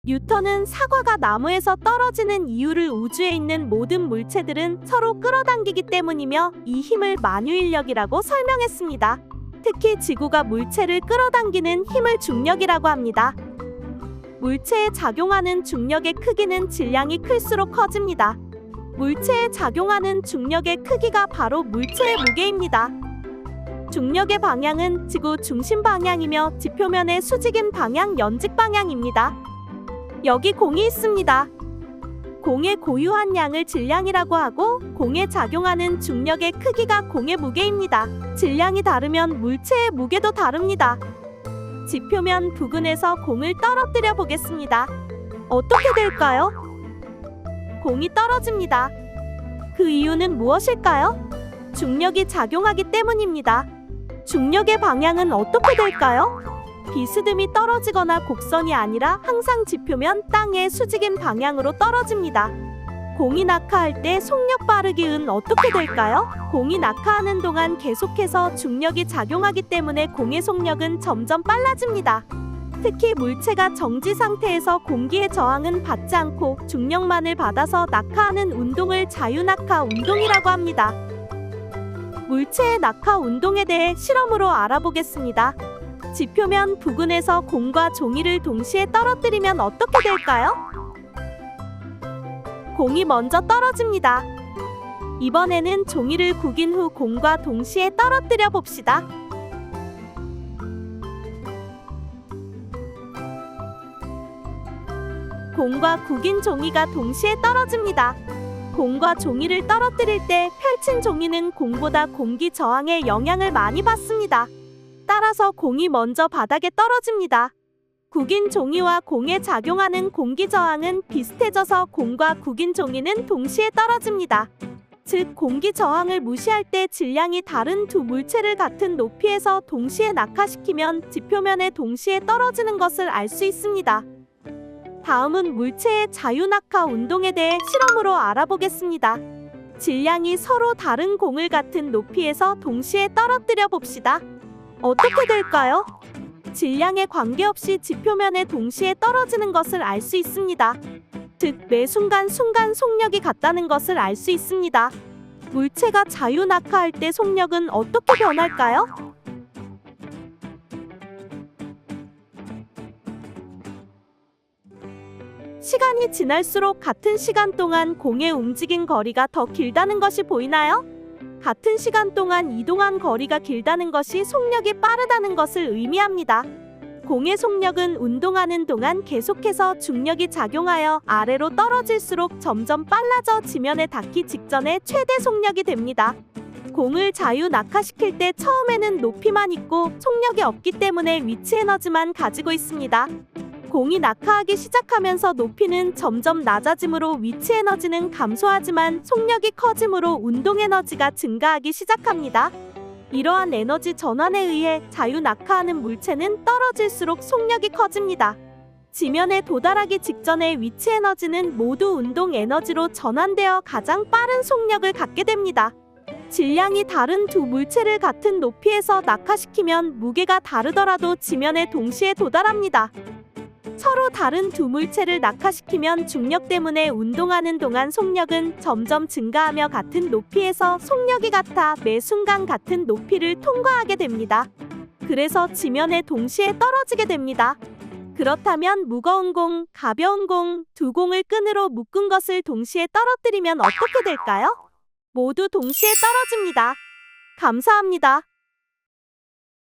뉴턴은 사과가 나무에서 떨어지는 이유를 우주에 있는 모든 물체들은 서로 끌어당기기 때문이며 이 힘을 만유인력이라고 설명했습니다. 특히 지구가 물체를 끌어당기는 힘을 중력이라고 합니다. 물체에 작용하는 중력의 크기는 질량이 클수록 커집니다. 물체에 작용하는 중력의 크기가 바로 물체의 무게입니다. 중력의 방향은 지구 중심 방향이며 지표면의 수직인 방향 연직 방향입니다. 여기 공이 있습니다. 공의 고유한 양을 질량이라고 하고 공에 작용하는 중력의 크기가 공의 무게입니다. 질량이 다르면 물체의 무게도 다릅니다. 지표면 부근에서 공을 떨어뜨려 보겠습니다. 어떻게 될까요? 공이 떨어집니다. 그 이유는 무엇일까요? 중력이 작용하기 때문입니다. 중력의 방향은 어떻게 될까요? 비스듬히 떨어지거나 곡선이 아니라 항상 지표면 땅의 수직인 방향으로 떨어집니다. 공이 낙하할 때 속력 빠르기은 어떻게 될까요? 공이 낙하하는 동안 계속해서 중력이 작용하기 때문에 공의 속력은 점점 빨라집니다. 특히 물체가 정지 상태에서 공기의 저항은 받지 않고 중력만을 받아서 낙하하는 운동을 자유낙하 운동이라고 합니다. 물체의 낙하 운동에 대해 실험으로 알아보겠습니다. 지표면 부근에서 공과 종이를 동시에 떨어뜨리면 어떻게 될까요? 공이 먼저 떨어집니다. 이번에는 종이를 구긴 후 공과 동시에 떨어뜨려 봅시다. 공과 구긴 종이가 동시에 떨어집니다. 공과 종이를 떨어뜨릴 때 펼친 종이는 공보다 공기 저항에 영향을 많이 받습니다. 따라서 공이 먼저 바닥에 떨어집니다. 구긴 종이와 공에 작용하는 공기 저항은 비슷해져서 공과 구긴 종이는 동시에 떨어집니다. 즉, 공기 저항을 무시할 때 질량이 다른 두 물체를 같은 높이에서 동시에 낙하시키면 지표면에 동시에 떨어지는 것을 알 수 있습니다. 다음은 물체의 자유낙하 운동에 대해 실험으로 알아보겠습니다. 질량이 서로 다른 공을 같은 높이에서 동시에 떨어뜨려 봅시다. 어떻게 될까요? 질량에 관계없이 지표면에 동시에 떨어지는 것을 알 수 있습니다. 즉, 매 순간 속력이 같다는 것을 알 수 있습니다. 물체가 자유낙하할 때 속력은 어떻게 변할까요? 시간이 지날수록 같은 시간 동안 공의 움직인 거리가 더 길다는 것이 보이나요? 같은 시간 동안 이동한 거리가 길다는 것이 속력이 빠르다는 것을 의미합니다. 공의 속력은 운동하는 동안 계속해서 중력이 작용하여 아래로 떨어질수록 점점 빨라져 지면에 닿기 직전에 최대 속력이 됩니다. 공을 자유 낙하시킬 때 처음에는 높이만 있고 속력이 없기 때문에 위치 에너지만 가지고 있습니다. 공이 낙하하기 시작하면서 높이는 점점 낮아지므로 위치 에너지는 감소하지만 속력이 커지므로 운동 에너지가 증가하기 시작합니다. 이러한 에너지 전환에 의해 자유 낙하하는 물체는 떨어질수록 속력이 커집니다. 지면에 도달하기 직전의 위치 에너지는 모두 운동 에너지로 전환되어 가장 빠른 속력을 갖게 됩니다. 질량이 다른 두 물체를 같은 높이에서 낙하시키면 무게가 다르더라도 지면에 동시에 도달합니다. 서로 다른 두 물체를 낙하시키면 중력 때문에 운동하는 동안 속력은 점점 증가하며 같은 높이에서 속력이 같아 매 순간 같은 높이를 통과하게 됩니다. 그래서 지면에 동시에 떨어지게 됩니다. 그렇다면 무거운 공, 가벼운 공, 두 공을 끈으로 묶은 것을 동시에 떨어뜨리면 어떻게 될까요? 모두 동시에 떨어집니다. 감사합니다.